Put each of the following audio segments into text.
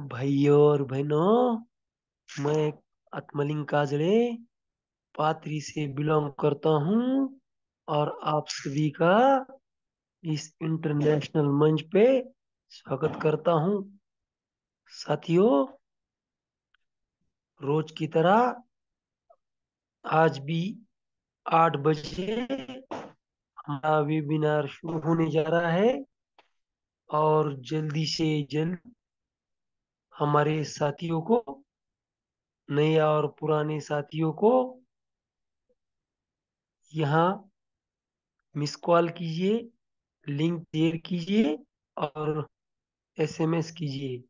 भाइयों और बहनों, मैं आत्मलिंग काजड़े पात्री से बिलोंग करता हूँ और आप सभी का इस इंटरनेशनल मंच पे स्वागत करता हूँ। साथियों, रोज की तरह आज भी 8 बजे हमारा वेबिनार शुरू होने जा रहा है और जल्दी से जल्द हमारे साथियों को, नए और पुराने साथियों को यहाँ मिस कॉल कीजिए, लिंक शेयर कीजिए और एसएमएस कीजिए।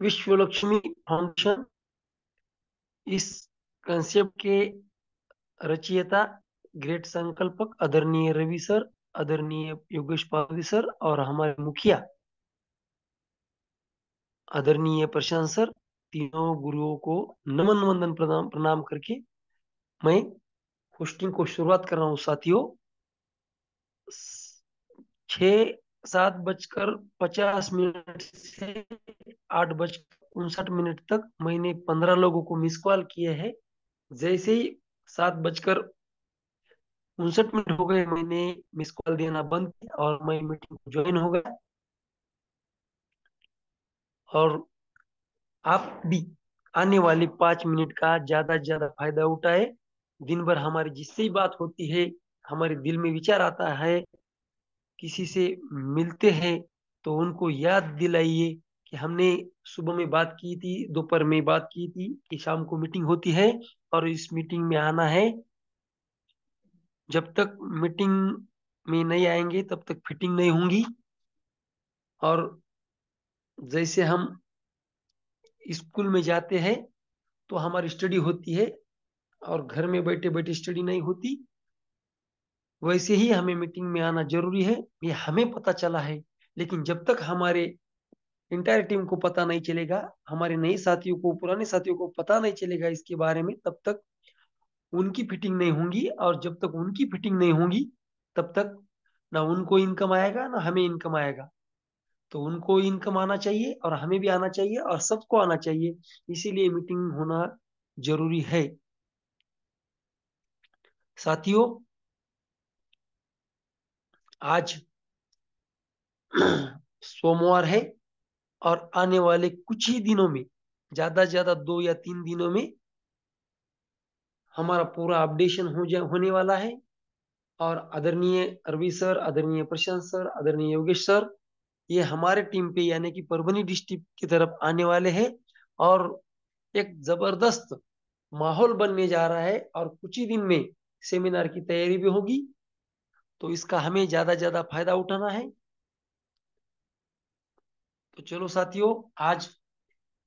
विश्व लक्ष्मी फाउंडेशन इस कंसेप्ट के रचयिता, ग्रेट संकल्पक आदरणीय रवि सर, आदरणीय योगेश पावरी सर और हमारे मुखिया आदरणीय प्रशांत सर, तीनों गुरुओं को नमन वंदन प्रणाम प्रणाम करके मैं होस्टिंग को शुरुआत कर रहा हूँ। साथियों, 6:07:50 से 8:59 तक मैंने 15 लोगों को मिस कॉल किए हैं। जैसे ही 7:59 हो गए, मैंने मिस कॉल देना बंद किया और मैं मीटिंग को ज्वाइन हो गया। और आप भी आने वाले 5 मिनट का ज्यादा से ज्यादा फायदा उठाए। दिन भर हमारी जिससे ही बात होती है, हमारे दिल में विचार आता है, किसी से मिलते हैं तो उनको याद दिलाइए कि हमने सुबह में बात की थी, दोपहर में बात की थी कि शाम को मीटिंग होती है और इस मीटिंग में आना है। जब तक मीटिंग में नहीं आएंगे तब तक फिटिंग नहीं होंगी। और जैसे हम स्कूल में जाते हैं तो हमारी स्टडी होती है और घर में बैठे बैठे स्टडी नहीं होती, वैसे ही हमें मीटिंग में आना जरूरी है। ये हमें पता चला है, लेकिन जब तक हमारे इंटायर टीम को पता नहीं चलेगा, हमारे नए साथियों को, पुराने साथियों को पता नहीं चलेगा इसके बारे में, तब तक उनकी फिटिंग नहीं होंगी। और जब तक उनकी फिटिंग नहीं होगी तब तक ना उनको इनकम आएगा ना हमें इनकम आएगा। तो उनको इनकम आना चाहिए और हमें भी आना चाहिए और सबको आना चाहिए, इसीलिए मीटिंग होना जरूरी है। साथियों, आज सोमवार है और आने वाले कुछ ही दिनों में, ज्यादा से ज्यादा 2 या 3 दिनों में हमारा पूरा अपडेशन होने वाला है। और आदरणीय अरविंद सर, आदरणीय प्रशांत सर, आदरणीय योगेश सर, ये हमारे टीम पे यानी कि परभनी डिस्ट्रिक्ट की तरफ आने वाले हैं और एक जबरदस्त माहौल बनने जा रहा है और कुछ ही दिन में सेमिनार की तैयारी भी होगी। तो इसका हमें ज्यादा से ज्यादा फायदा उठाना है। तो चलो साथियों, आज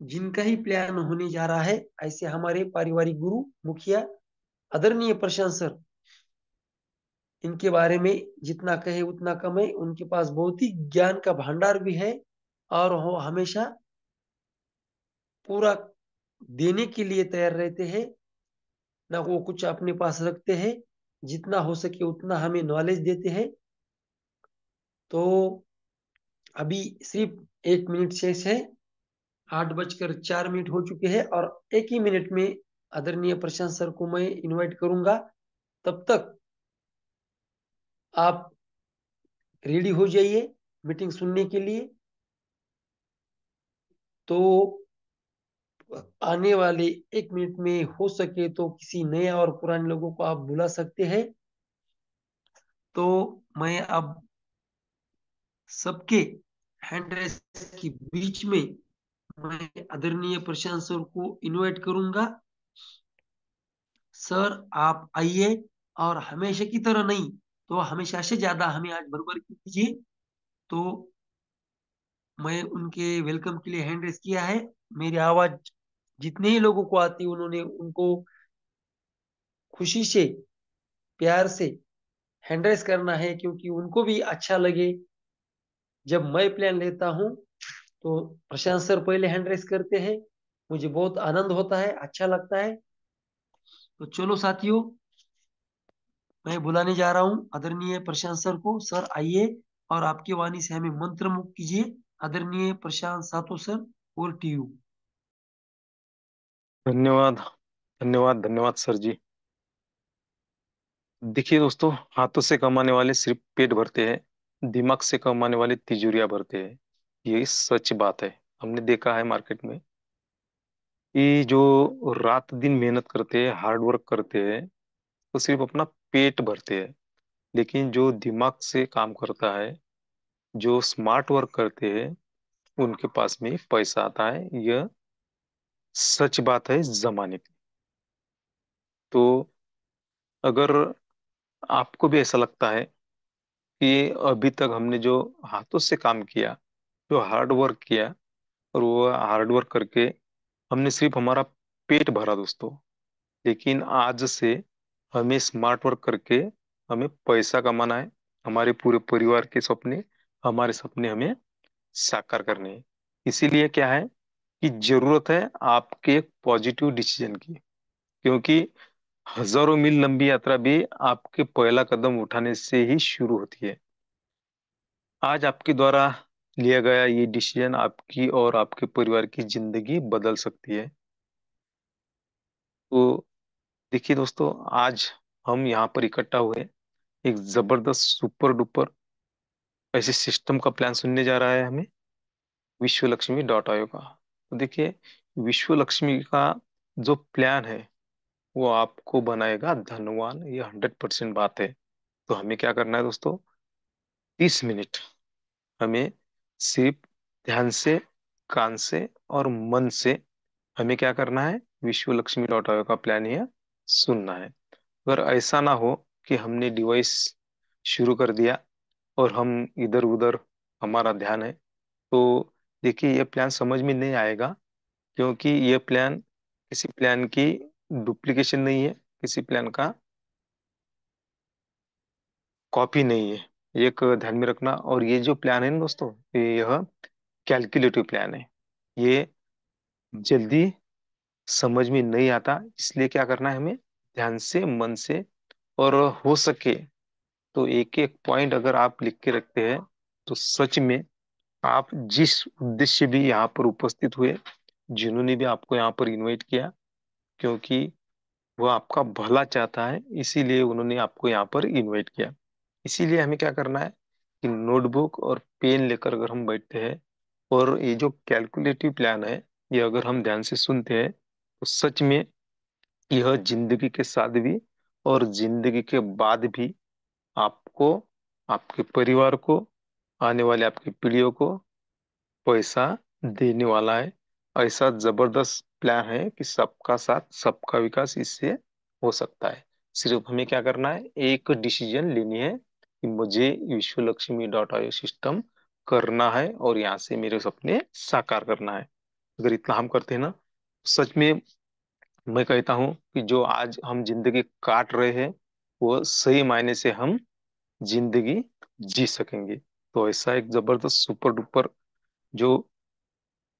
जिनका ही प्लान होने जा रहा है, ऐसे हमारे पारिवारिक गुरु, मुखिया आदरणीय प्रशांत सर, इनके बारे में जितना कहे उतना कम है। उनके पास बहुत ही ज्ञान का भंडार भी है और वो हमेशा पूरा देने के लिए तैयार रहते हैं, ना वो कुछ अपने पास रखते हैं। जितना हो सके उतना हमें नॉलेज देते हैं। तो अभी सिर्फ 1 मिनट शेष है, 8:04 हो चुके हैं और एक ही मिनट में आदरणीय प्रशांत सर को मैं इनवाइट करूंगा। तब तक आप रेडी हो जाइए मीटिंग सुनने के लिए। तो आने वाले 1 मिनट में हो सके तो किसी नए और पुराने लोगों को आप बुला सकते हैं। तो मैं अब सबके हैंड रेस के बीच में मैं आदरणीय प्रशांत सर को इनवाइट करूंगा। सर, आप आइए और हमेशा की तरह नहीं तो हमेशा से ज्यादा हमें आज भरभर कीजिए। तो मैं उनके वेलकम के लिए हैंड रेस किया है। मेरी आवाज जितने ही लोगों को आती है उन्होंने उनको खुशी से, प्यार से हैंड रेस करना है, क्योंकि उनको भी अच्छा लगे। जब मैं प्लान लेता हूँ तो प्रशांत सर पहले हैंड रेस करते हैं, मुझे बहुत आनंद होता है, अच्छा लगता है। तो चलो साथियों, मैं बुलाने जा रहा हूँ आदरणीय प्रशांत सर को। सर आइए और आपकी वाणी से हमें मंत्रमुग्ध कीजिए। आदरणीय प्रशांत सातो सर, ओवर टू यू। धन्यवाद, धन्यवाद, धन्यवाद सर जी। देखिए दोस्तों, हाथों से कमाने वाले सिर्फ पेट भरते हैं, दिमाग से कमाने वाले तिजोरियां भरते हैं। ये सच बात है। हमने देखा है मार्केट में कि जो रात दिन मेहनत करते हैं, हार्ड वर्क करते हैं, वो सिर्फ अपना पेट भरते हैं। लेकिन जो दिमाग से काम करता है, जो स्मार्ट वर्क करते हैं, उनके पास में पैसा आता है। यह सच बात है इस जमाने की। तो अगर आपको भी ऐसा लगता है कि अभी तक हमने जो हाथों से काम किया, जो हार्ड वर्क किया, और वो हार्ड वर्क करके हमने सिर्फ हमारा पेट भरा दोस्तों, लेकिन आज से हमें स्मार्ट वर्क करके हमें पैसा कमाना है। हमारे पूरे परिवार के सपने, हमारे सपने हमें साकार करने हैं। इसीलिए क्या है कि जरूरत है आपके पॉजिटिव डिसीजन की, क्योंकि हजारों मील लंबी यात्रा भी आपके पहला कदम उठाने से ही शुरू होती है। आज आपके द्वारा लिया गया ये डिसीजन आपकी और आपके परिवार की जिंदगी बदल सकती है। तो देखिए दोस्तों, आज हम यहाँ पर इकट्ठा हुए एक जबरदस्त सुपर डुपर ऐसे सिस्टम का प्लान सुनने जा रहा है हमें, विश्व लक्ष्मी डॉट आयो का। तो देखिए, विश्व लक्ष्मी का जो प्लान है वो आपको बनाएगा धनवान। ये 100% बात है। तो हमें क्या करना है दोस्तों, 30 मिनट हमें सिर्फ ध्यान से, कान से और मन से हमें क्या करना है, विश्व लक्ष्मी डॉट आयो का प्लान ये सुनना है। अगर ऐसा ना हो कि हमने डिवाइस शुरू कर दिया और हम इधर उधर हमारा ध्यान है, तो देखिए ये प्लान समझ में नहीं आएगा। क्योंकि ये प्लान किसी प्लान की डुप्लीकेशन नहीं है, किसी प्लान का कॉपी नहीं है। एक ध्यान में रखना। और ये जो प्लान है ना दोस्तों, यह कैलकुलेटिव प्लान है। ये जल्दी समझ में नहीं आता। इसलिए क्या करना है हमें, ध्यान से, मन से, और हो सके तो एक एक पॉइंट अगर आप लिख के रखते हैं, तो सच में आप जिस उद्देश्य भी यहाँ पर उपस्थित हुए, जिन्होंने भी आपको यहाँ पर इनवाइट किया, क्योंकि वो आपका भला चाहता है, इसीलिए उन्होंने आपको यहाँ पर इनवाइट किया। इसीलिए हमें क्या करना है कि नोटबुक और पेन लेकर अगर हम बैठते हैं और ये जो कैलकुलेटिव प्लान है, ये अगर हम ध्यान से सुनते हैं, तो सच में यह जिंदगी के साथ भी और जिंदगी के बाद भी आपको, आपके परिवार को, आने वाले आपकी पीढ़ियों को पैसा देने वाला है। ऐसा जबरदस्त प्लान है कि सबका साथ सबका विकास इससे हो सकता है। सिर्फ हमें क्या करना है, एक डिसीजन लेनी है कि मुझे विश्व लक्ष्मी डॉट आईओ सिस्टम करना है और यहाँ से मेरे सपने साकार करना है। अगर इतना हम करते हैं ना, सच में मैं कहता हूँ कि जो आज हम जिंदगी काट रहे हैं, वो सही मायने से हम जिंदगी जी सकेंगे। तो ऐसा एक जबरदस्त सुपर डुपर जो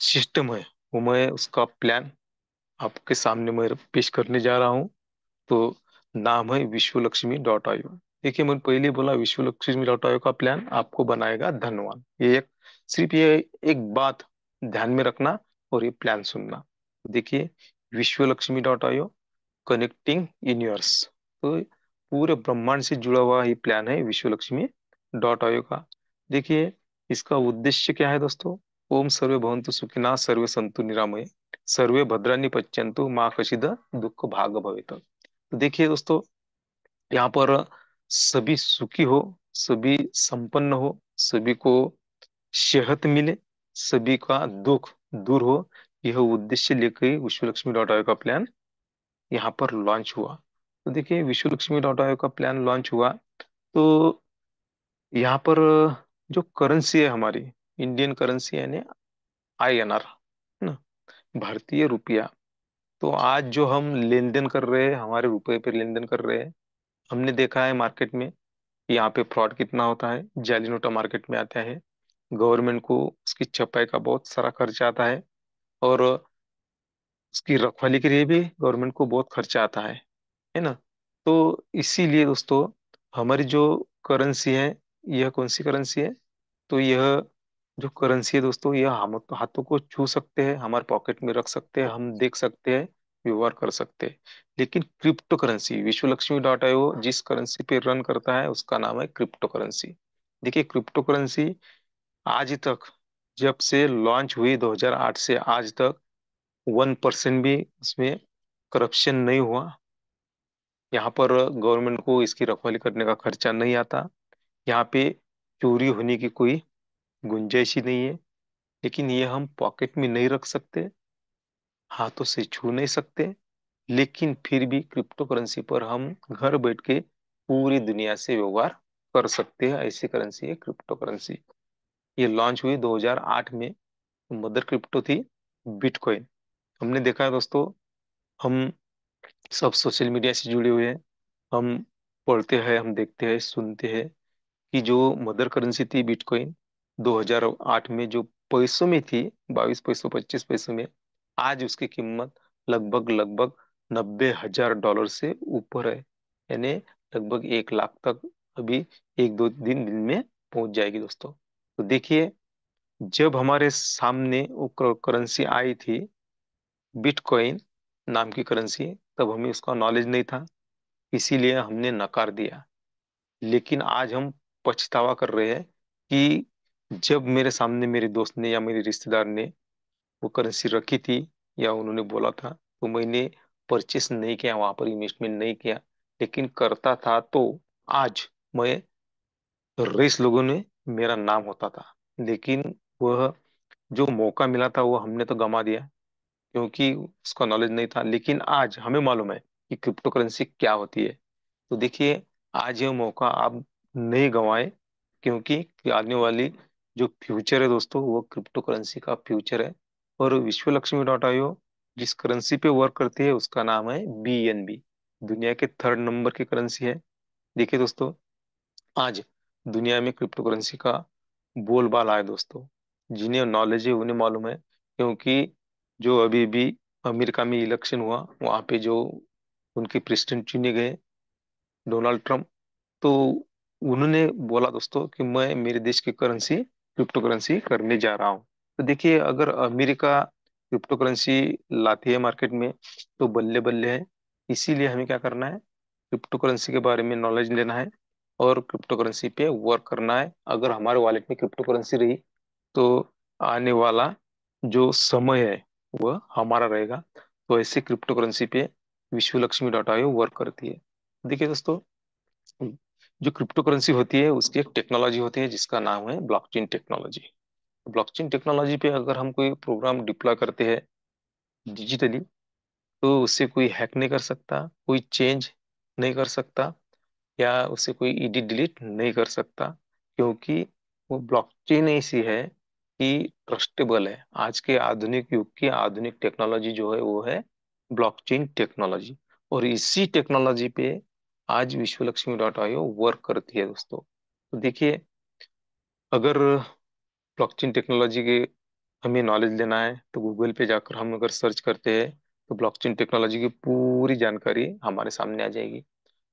सिस्टम है, वो मैं उसका प्लान आपके सामने मैं पेश करने जा रहा हूँ। तो नाम है विश्व लक्ष्मी डॉट आईओ। देखिए, मैंने पहले ही बोला, विश्व लक्ष्मी डॉट आईओ का प्लान आपको बनाएगा धनवान। ये एक, सिर्फ ये एक बात ध्यान में रखना और ये प्लान सुनना। देखिए, विश्व Lakshmi dot IO, connecting universe. तो पूरे ब्रह्मांड से जुड़ा हुआ ये प्लान है विश्व लक्ष्मी डॉट आईओ का। देखिए, इसका उद्देश्य क्या है दोस्तों, ओम सर्वे भवन्तु सुखिनः, सर्वे सन्तु निरामये, सर्वे भद्राणि पश्यन्तु माँ कश्चित् दुःख भाग भवेत्। तो देखिए दोस्तों, यहाँ पर सभी सुखी हो, सभी संपन्न हो, सभी को सेहत मिले, सभी का दुख दूर हो, यह उद्देश्य लेकर ही विश्व लक्ष्मी डॉट आईओ का प्लान यहाँ पर लॉन्च हुआ। तो देखिए, विश्व लक्ष्मी डॉट आईओ का प्लान लॉन्च हुआ, तो यहाँ पर जो करेंसी है हमारी, इंडियन करेंसी यानी INR, है ना, भारतीय रुपया। तो आज जो हम लेन देन कर रहे हैं, हमारे रुपए पे लेन देन कर रहे हैं, हमने देखा है मार्केट में कि यहाँ पे फ्रॉड कितना होता है। जाली नोटा मार्केट में आता है, गवर्नमेंट को उसकी छपाई का बहुत सारा खर्चा आता है, और उसकी रखवाली के लिए भी गवर्नमेंट को बहुत खर्चा आता है ना। तो इसीलिए दोस्तों, हमारी जो करेंसी है, यह कौन सी करेंसी है? तो यह जो करेंसी है दोस्तों, यह हम हाथों को छू सकते हैं, हमारे पॉकेट में रख सकते हैं, हम देख सकते हैं, व्यवहार कर सकते हैं। लेकिन क्रिप्टो करेंसी, विश्व लक्ष्मी डॉट आईओ जिस करेंसी पे रन करता है उसका नाम है क्रिप्टो करेंसी। देखिए क्रिप्टो करेंसी आज तक, जब से लॉन्च हुई 2008 से आज तक, 1% भी उसमें करप्शन नहीं हुआ। यहाँ पर गवर्नमेंट को इसकी रखवाली करने का खर्चा नहीं आता। यहाँ पे चोरी होने की कोई गुंजाइश ही नहीं है। लेकिन ये हम पॉकेट में नहीं रख सकते, हाथों से छू नहीं सकते। लेकिन फिर भी क्रिप्टो करेंसी पर हम घर बैठ के पूरी दुनिया से व्यवहार कर सकते हैं। ऐसी करेंसी है क्रिप्टो करेंसी। ये लॉन्च हुई 2008 में। मदर क्रिप्टो थी बिटकॉइन। हमने देखा है दोस्तों, हम सब सोशल मीडिया से जुड़े हुए हैं। हम पढ़ते हैं, हम देखते हैं, सुनते हैं कि जो मदर करेंसी थी बिटकॉइन 2008 में जो पैसों में थी, 22 पैसों 25 पैसों में, आज उसकी कीमत लगभग लगभग $90,000 से ऊपर है। यानी लगभग 1 लाख तक अभी एक दो दिन में पहुंच जाएगी दोस्तों। तो देखिए, जब हमारे सामने वो करेंसी आई थी, बिटकॉइन नाम की करेंसी, तब हमें उसका नॉलेज नहीं था, इसीलिए हमने नकार दिया। लेकिन आज हम पछतावा कर रहे हैं कि जब मेरे सामने मेरे दोस्त ने या मेरे रिश्तेदार ने वो करेंसी रखी थी या उन्होंने बोला था, तो मैंने परचेस नहीं किया, वहां पर इन्वेस्टमेंट नहीं किया। लेकिन करता था तो आज मैं, रेस लोगों ने मेरा नाम होता था। लेकिन वह जो मौका मिला था वो हमने तो गंवा दिया, क्योंकि उसका नॉलेज नहीं था। लेकिन आज हमें मालूम है कि क्रिप्टो करेंसी क्या होती है। तो देखिए, आज ये मौका आप नहीं गंवाएं, क्योंकि आने वाली जो फ्यूचर है दोस्तों, वो क्रिप्टो करेंसी का फ्यूचर है। और विश्व लक्ष्मी डॉट आईओ जिस करेंसी पे वर्क करती है उसका नाम है बीएनबी। दुनिया के 3rd नंबर की करेंसी है। देखिए दोस्तों, आज दुनिया में क्रिप्टो करेंसी का बोलबाला है दोस्तों। जिन्हें नॉलेज है उन्हें मालूम है, क्योंकि जो अभी भी अमेरिका में इलेक्शन हुआ, वहां पे जो उनके प्रेसिडेंट चुने गए, डोनाल्ड ट्रम्प, तो उन्होंने बोला दोस्तों कि मैं मेरे देश की करेंसी क्रिप्टो करेंसी करने जा रहा हूँ। तो देखिए, अगर अमेरिका क्रिप्टो करेंसी लाती है मार्केट में, तो बल्ले बल्ले है। इसीलिए हमें क्या करना है, क्रिप्टो करेंसी के बारे में नॉलेज लेना है और क्रिप्टो करेंसी पे वर्क करना है। अगर हमारे वॉलेट में क्रिप्टो करेंसी रही, तो आने वाला जो समय है वह हमारा रहेगा। तो ऐसे क्रिप्टो करेंसी पे विश्व लक्ष्मी डॉट आईओ वर्क करती है। देखिए दोस्तों, जो क्रिप्टो करेंसी होती है उसकी एक टेक्नोलॉजी होती है जिसका नाम है ब्लॉकचेन टेक्नोलॉजी। ब्लॉकचेन टेक्नोलॉजी पे अगर हम कोई प्रोग्राम डिप्लॉय करते हैं डिजिटली, तो उससे कोई हैक नहीं कर सकता, कोई चेंज नहीं कर सकता, या उसे कोई एडिट डिलीट नहीं कर सकता, क्योंकि वो ब्लॉकचेन ऐसी है कि ट्रस्टेबल है। आज के आधुनिक युग की आधुनिक टेक्नोलॉजी जो है वो है ब्लॉकचेन टेक्नोलॉजी। और इसी टेक्नोलॉजी पे आज विश्व लक्ष्मी डॉट आईओ वर्क करती है दोस्तों। तो देखिए, अगर ब्लॉकचेन टेक्नोलॉजी के हमें नॉलेज लेना है, तो गूगल पे जाकर हम अगर सर्च करते हैं, तो ब्लॉकचेन टेक्नोलॉजी की पूरी जानकारी हमारे सामने आ जाएगी।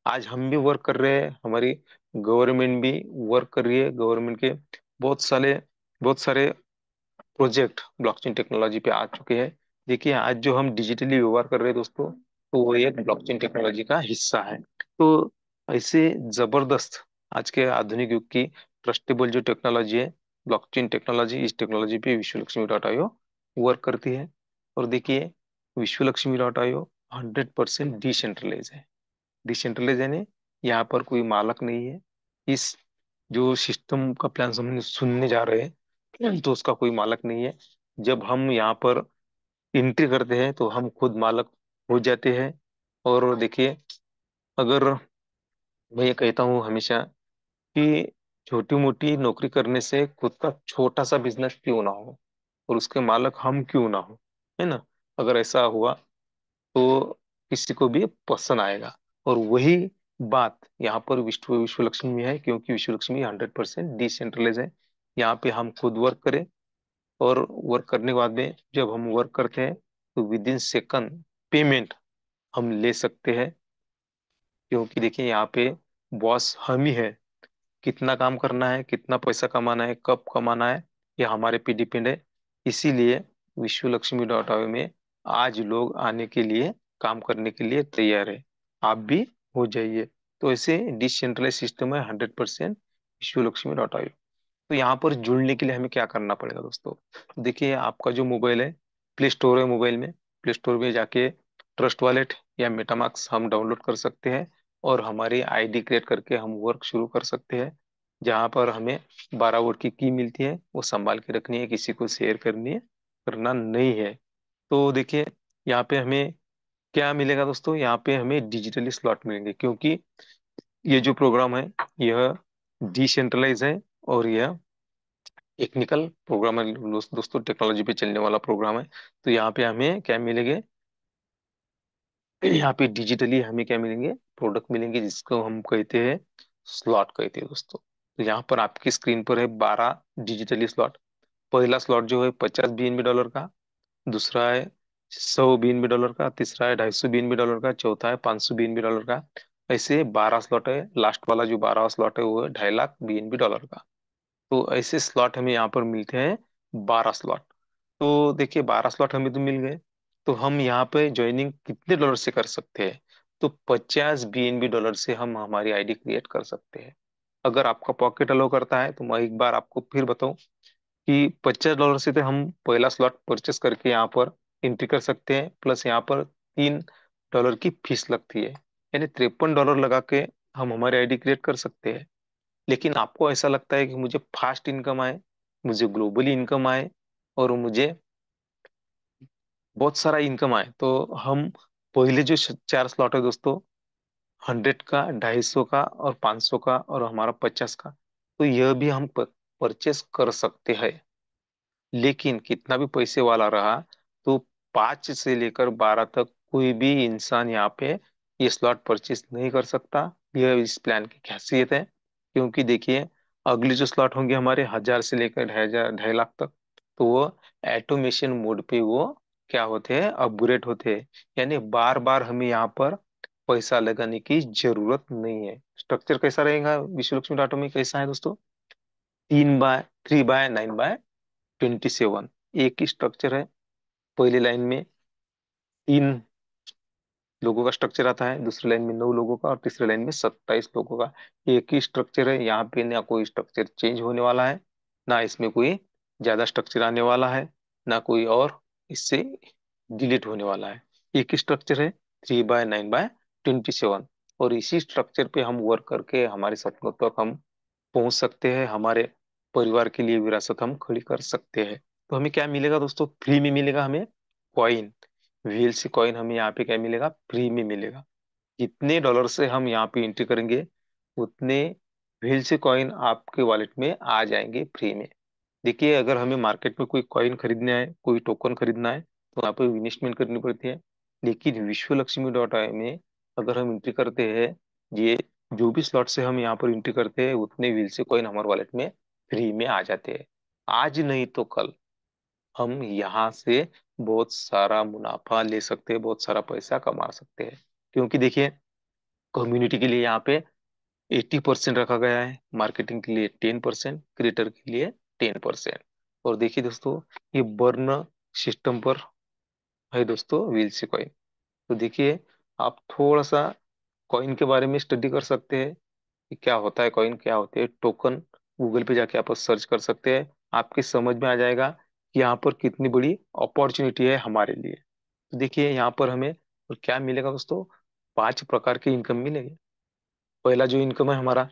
आज हम भी वर्क कर रहे हैं, हमारी गवर्नमेंट भी वर्क कर रही है। गवर्नमेंट के बहुत सारे प्रोजेक्ट ब्लॉकचेन टेक्नोलॉजी पे आ चुके हैं। देखिए, आज जो हम डिजिटली व्यवहार कर रहे हैं दोस्तों, तो वो एक ब्लॉकचेन टेक्नोलॉजी का हिस्सा है। तो ऐसे जबरदस्त आज के आधुनिक युग की ट्रस्टेबल जो टेक्नोलॉजी है, ब्लॉकचेन टेक्नोलॉजी, इस टेक्नोलॉजी पे विश्व लक्ष्मी डॉट आईओ वर्क करती है। और देखिए, विश्व लक्ष्मी डॉट आईओ 100% डिसेंट्रलाइज है। डिसेंट्रलाइज यानी यहाँ पर कोई मालक नहीं है। इस जो सिस्टम का प्लान हम सुनने जा रहे हैं, तो उसका कोई मालक नहीं है। जब हम यहाँ पर एंट्री करते हैं तो हम खुद मालक हो जाते हैं। और देखिए, अगर मैं ये कहता हूँ हमेशा कि छोटी मोटी नौकरी करने से खुद का छोटा सा बिजनेस क्यों ना हो, और उसके मालक हम क्यों ना हो, है ना? अगर ऐसा हुआ तो किसी को भी पसंद आएगा। और वही बात यहाँ पर विश्व विश्व लक्ष्मी में है, क्योंकि विश्व लक्ष्मी 100% डिसेंट्रलाइज है। यहाँ पे हम खुद वर्क करें, और वर्क करने के बाद में जब हम वर्क करते हैं, तो विद इन सेकंड पेमेंट हम ले सकते हैं। क्योंकि देखिए, यहाँ पे बॉस हम ही है। कितना काम करना है, कितना पैसा कमाना है, कब कमाना है, ये हमारे पे डिपेंड है। इसीलिए विश्व लक्ष्मी डॉट आई में आज लोग आने के लिए, काम करने के लिए तैयार है। आप भी हो जाइए। तो ऐसे डिसेंट्रलाइज सिस्टम है 100% विश्व लक्ष्मी डॉट आई। तो यहाँ पर जुड़ने के लिए हमें क्या करना पड़ेगा दोस्तों? देखिए, आपका जो मोबाइल है, प्ले स्टोर है मोबाइल में, प्ले स्टोर में जाके ट्रस्ट वॉलेट या मेटामास्क हम डाउनलोड कर सकते हैं, और हमारी आईडी क्रिएट करके हम वर्क शुरू कर सकते हैं। जहाँ पर हमें 12 वोट की मिलती है, वो संभाल के रखनी है, किसी को शेयर करनी है, करना नहीं है। तो देखिए, यहाँ पे हमें क्या मिलेगा दोस्तों? यहाँ पे हमें डिजिटली स्लॉट मिलेंगे, क्योंकि ये जो प्रोग्राम है यह डिसेंट्रलाइज है, और यह टेक्निकल प्रोग्राम है दोस्तों, टेक्नोलॉजी पे चलने वाला प्रोग्राम है। तो यहाँ पे हमें क्या मिलेंगे? यहाँ पे डिजिटली हमें क्या मिलेंगे? प्रोडक्ट मिलेंगे, जिसको हम कहते हैं स्लॉट कहते हैं दोस्तों। तो यहाँ पर आपकी स्क्रीन पर है 12 डिजिटली स्लॉट। पहला स्लॉट जो है $50 का, दूसरा है $100 का, तीसरा है $250 का, चौथा है $500 का। ऐसे 12 स्लॉट है। लास्ट वाला जो 12वां स्लॉट है वो है $250,000 का। तो ऐसे स्लॉट हमें यहाँ पर मिलते हैं, 12 स्लॉट। तो देखिए, 12 स्लॉट हमें तो मिल गए। तो हम यहाँ पे ज्वाइनिंग कितने डॉलर से कर सकते हैं? तो $50 से हम हमारी आईडी क्रिएट कर सकते हैं। अगर आपका पॉकेट अलाउ करता है तो मैं एक बार आपको फिर बताऊं कि $50 से तो हम पहला स्लॉट परचेस करके यहाँ पर एंट्री कर सकते हैं, प्लस यहाँ पर $3 की फीस लगती है, यानी $53 लगा के हम हमारी आईडी क्रिएट कर सकते हैं। लेकिन आपको ऐसा लगता है कि मुझे फास्ट इनकम आए, मुझे ग्लोबली इनकम आए, और मुझे बहुत सारा इनकम आए, तो हम पहले जो 4 स्लॉट है दोस्तों, 100 का, 250 का, और 500 का, और हमारा 50 का, तो यह भी हम परचेस कर सकते हैं। लेकिन कितना भी पैसे वाला रहा, तो 5 से लेकर 12 तक कोई भी इंसान यहाँ पे ये स्लॉट परचेस नहीं कर सकता। यह इस प्लान की खासियत है। क्योंकि देखिए, अगले जो स्लॉट होंगे हमारे 1,000 से लेकर 2,500, 2.5 लाख तक, तो वो ऑटोमेशन मोड पे वो क्या होते हैं? अपग्रेड होते हैं। यानी बार बार हमें यहाँ पर पैसा लगाने की जरूरत नहीं है। स्ट्रक्चर कैसा रहेगा विश्व लक्ष्मी डाटा में? कैसा है दोस्तों? 3x3x9x27, एक ही स्ट्रक्चर है। पहली लाइन में 3 लोगों का स्ट्रक्चर आता है, दूसरी लाइन में 9 लोगों का, और तीसरी लाइन में 27 लोगों का। एक ही स्ट्रक्चर है। यहाँ पे ना कोई स्ट्रक्चर चेंज होने वाला है, ना इसमें कोई ज्यादा स्ट्रक्चर आने वाला है, ना कोई और इससे डिलीट होने वाला है। एक ही स्ट्रक्चर है, 3x9x27। और इसी स्ट्रक्चर पे हम वर्क करके हमारे सपनों तक हम पहुंच सकते हैं, हमारे परिवार के लिए विरासत हम खड़ी कर सकते हैं। तो हमें क्या मिलेगा दोस्तों? फ्री में मिलेगा हमें कॉइन, वीएलसी कॉइन हमें यहाँ पे क्या मिलेगा? फ्री में मिलेगा। जितने डॉलर से हम यहाँ पे एंट्री करेंगे, उतने वीएलसी कॉइन आपके वॉलेट में आ जाएंगे फ्री में। देखिए, अगर हमें मार्केट में कोई कॉइन खरीदना है, कोई टोकन खरीदना है, तो यहाँ पे इन्वेस्टमेंट करनी पड़ती है। लेकिन विश्व लक्ष्मी डॉट आई में अगर हम एंट्री करते हैं, ये जो भी स्लॉट से हम यहाँ पर एंट्री करते हैं, उतने व्हील से कॉइन हमारे वॉलेट में फ्री में आ जाते हैं। आज नहीं तो कल हम यहाँ से बहुत सारा मुनाफा ले सकते हैं, बहुत सारा पैसा कमा सकते हैं। क्योंकि देखिए, कम्युनिटी के लिए यहाँ पे 80% रखा गया है, मार्केटिंग के लिए 10%, क्रिएटर के लिए 10%। और देखिए दोस्तों, ये बर्न सिस्टम पर है दोस्तों व्हील से कॉइन। तो देखिए, आप थोड़ा सा कॉइन के बारे में स्टडी कर सकते हैं कि क्या होता है कॉइन, क्या होते हैं टोकन। गूगल पे जाके आप सर्च कर सकते हैं, आपकी समझ में आ जाएगा कि यहाँ पर कितनी बड़ी अपॉर्चुनिटी है हमारे लिए। तो देखिए, यहाँ पर हमें और क्या मिलेगा दोस्तों? 5 प्रकार की इनकम मिलेगी। पहला जो इनकम है हमारा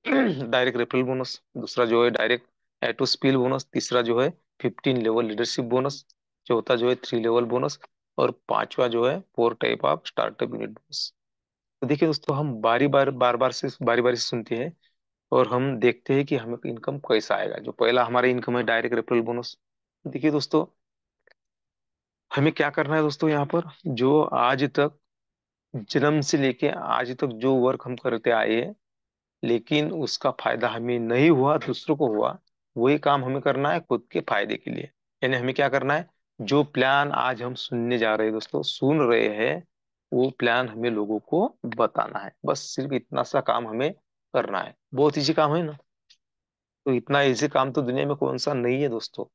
डायरेक्ट रेफरल बोनस, दूसरा जो है डायरेक्ट एटो स्पिल बोनस, तीसरा जो है 15 लेवल लीडरशिप बोनस, चौथा जो है 3 लेवल बोनस, और पांचवा जो है 4 type of startup unit bonus. तो देखिए दोस्तों, हम बारी बारी से सुनते हैं, और हम देखते हैं कि हमें इनकम कैसा आएगा। जो पहला हमारा इनकम है डायरेक्ट रेफरल बोनस। देखिए दोस्तों, हमें क्या करना है दोस्तों? यहाँ पर जो आज तक, जन्म से लेके आज तक जो वर्क हम करते आए हैं, लेकिन उसका फायदा हमें नहीं हुआ, दूसरों को हुआ, वही काम हमें करना है खुद के फायदे के लिए। यानी हमें क्या करना है? जो प्लान आज हम सुनने जा रहे हैं दोस्तों, सुन रहे हैं, वो प्लान हमें लोगों को बताना है। बस सिर्फ इतना सा काम हमें करना है। बहुत इजी काम है ना। तो इतना इजी काम तो दुनिया में कौन सा नहीं है दोस्तों।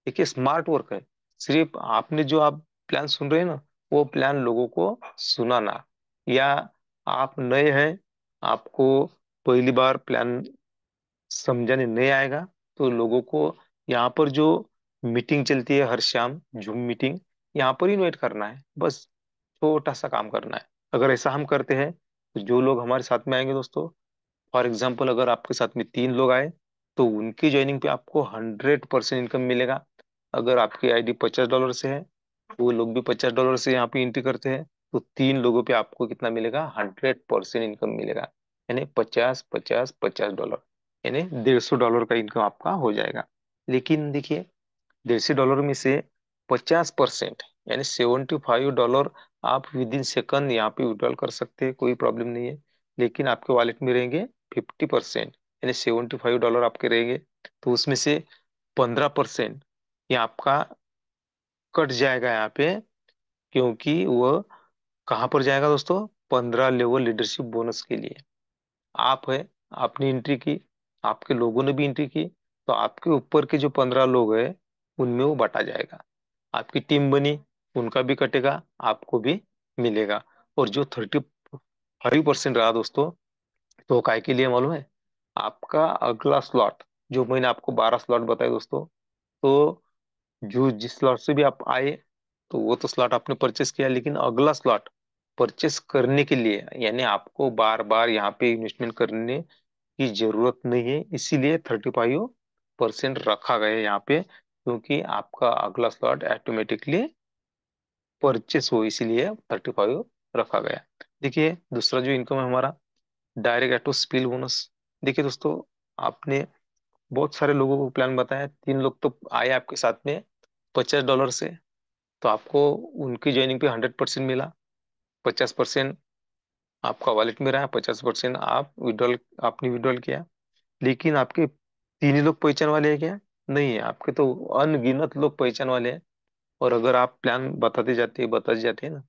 देखिए स्मार्ट वर्क है। सिर्फ आपने जो आप प्लान सुन रहे हैं ना, वो प्लान लोगों को सुनाना, या आप नए हैं, आपको पहली बार प्लान समझाने नहीं आएगा, तो लोगों को यहाँ पर जो मीटिंग चलती है हर शाम, जूम मीटिंग, यहाँ पर इन्वाइट करना है बस। छोटा सा काम करना है। अगर ऐसा हम करते हैं तो जो लोग हमारे साथ में आएंगे दोस्तों, फॉर एग्जाम्पल अगर आपके साथ में 3 लोग आए, तो उनकी ज्वाइनिंग पे आपको 100% इनकम मिलेगा। अगर आपकी आईडी $50 से है, वो लोग भी $50 से यहाँ पे एंट्री करते हैं, तो 3 लोगों पे आपको कितना मिलेगा, 100% इनकम मिलेगा। यानी 50 50 $50, यानी $150 का इनकम आपका हो जाएगा। लेकिन देखिए, $150 में से 50%, यानी $75 आप विद इन सेकंड यहाँ पे विड्रॉल कर सकते हैं, कोई प्रॉब्लम नहीं है। लेकिन आपके वॉलेट में रहेंगे 50%, यानी $75 आपके रहेंगे। तो उसमें से 15% ये आपका कट जाएगा यहाँ पे, क्योंकि वह कहाँ पर जाएगा दोस्तों, 15 लेवल लीडरशिप बोनस के लिए। आप है, आपने एंट्री की, आपके लोगों ने भी एंट्री की, तो आपके ऊपर के जो 15 लोग हैं, उनमें वो बटा जाएगा। आपकी टीम बनी, उनका भी कटेगा, आपको भी मिलेगा। और जो 35% रहा दोस्तों, तो काय के लिए मालूम है, आपका अगला स्लॉट, जो मैंने आपको 12 स्लॉट बताए दोस्तों, तो जो जिस स्लॉट से भी आप आए, तो वो तो स्लॉट आपने परचेस किया, लेकिन अगला स्लॉट परचेस करने के लिए, यानी आपको बार बार यहाँ पे इन्वेस्टमेंट करने की जरूरत नहीं है, इसीलिए 35% रखा गया है यहाँ पे, क्योंकि आपका अगला स्लॉट ऑटोमेटिकली परचेस हो, इसीलिए 35 रखा गया। देखिए दूसरा जो इनकम है हमारा, डायरेक्ट ऑटो स्पिल बोनस। देखिए दोस्तों, आपने बहुत सारे लोगों को प्लान बताया, 3 लोग तो आए आपके साथ में $50 से, तो आपको उनकी ज्वाइनिंग पे 100% मिला। 50% आपका वॉलेट में रहा, 50% आप विड्रॉल, आपने विड्रॉल किया। लेकिन आपके 3 ही लोग पहचान वाले हैं क्या? नहीं है, आपके तो अनगिनत लोग पहचान वाले हैं। और अगर आप प्लान बताते जाते हैं ना,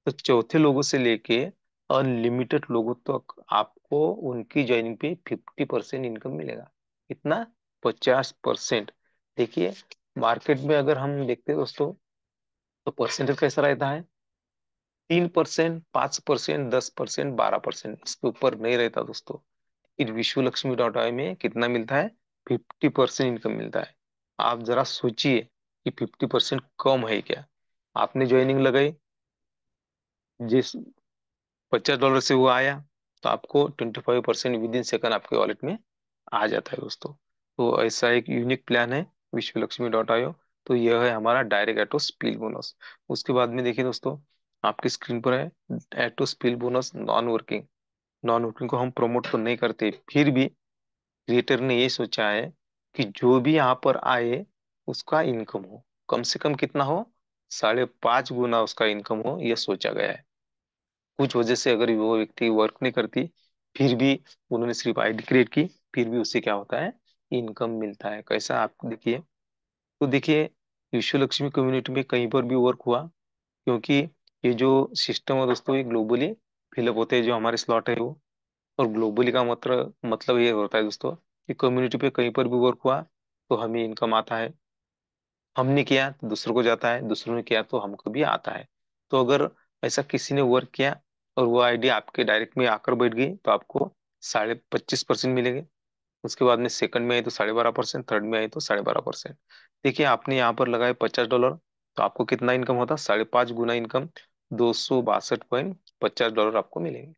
तो चौथे लोगों से लेके अनलिमिटेड लोगों तक आपको उनकी ज्वाइनिंग पे 50% इनकम मिलेगा। कितना? 50%। देखिए मार्केट में अगर हम देखते हैं दोस्तों, तो परसेंटेज कैसा रहता है, 3%, 5%, 10%, 12%, इसके ऊपर नहीं रहता दोस्तों। फिर विश्व लक्ष्मी डॉट आई में कितना मिलता है, 50% इनकम मिलता है। आप जरा सोचिए कि 50% कम है क्या। आपने ज्वाइनिंग लगाई, जिस $50 से वो आया, तो आपको 25% विद इन सेकंड आपके वॉलेट में आ जाता है दोस्तों। तो ऐसा एक यूनिक प्लान है विश्व लक्ष्मी डॉट आयो। तो यह है हमारा डायरेक्ट एटो स्पिल बोनस। उसके बाद में देखिए दोस्तों, आपकी स्क्रीन पर है auto spill bonus non working. Non working को हम प्रमोट तो नहीं करते, फिर भी क्रिएटर ने ये सोचा है कि जो भी यहाँ पर आए, उसका इनकम हो, कम से कम कितना हो, 5.5 गुना उसका इनकम हो, यह सोचा गया है। कुछ वजह से अगर वो व्यक्ति वर्क नहीं करती, फिर भी उन्होंने सिर्फ आईडी क्रिएट की, फिर भी उससे क्या होता है, इनकम मिलता है। कैसा आप देखिए। तो देखिए, विश्व लक्ष्मी कम्युनिटी में कहीं पर भी वर्क हुआ, क्योंकि ये जो सिस्टम है दोस्तों, ये ग्लोबली फिलअप होते हैं, जो हमारे स्लॉट है वो। और ग्लोबली का मतलब ये होता है दोस्तों, कि कम्युनिटी पे कहीं पर भी वर्क हुआ, तो हमें इनकम आता है। हमने किया तो दूसरों को जाता है, दूसरों ने किया तो हमको भी आता है। तो अगर ऐसा किसी ने वर्क किया और वो आईडी आपके डायरेक्ट में आकर बैठ गई, तो आपको 25.5% मिलेंगे। उसके बाद में सेकंड में आई तो 12.5%, थर्ड में आई तो 12.5%। देखिए आपने यहाँ पर लगाए $50, तो आपको कितना इनकम होता, 5.5 गुना इनकम, $262.50 आपको मिलेंगे।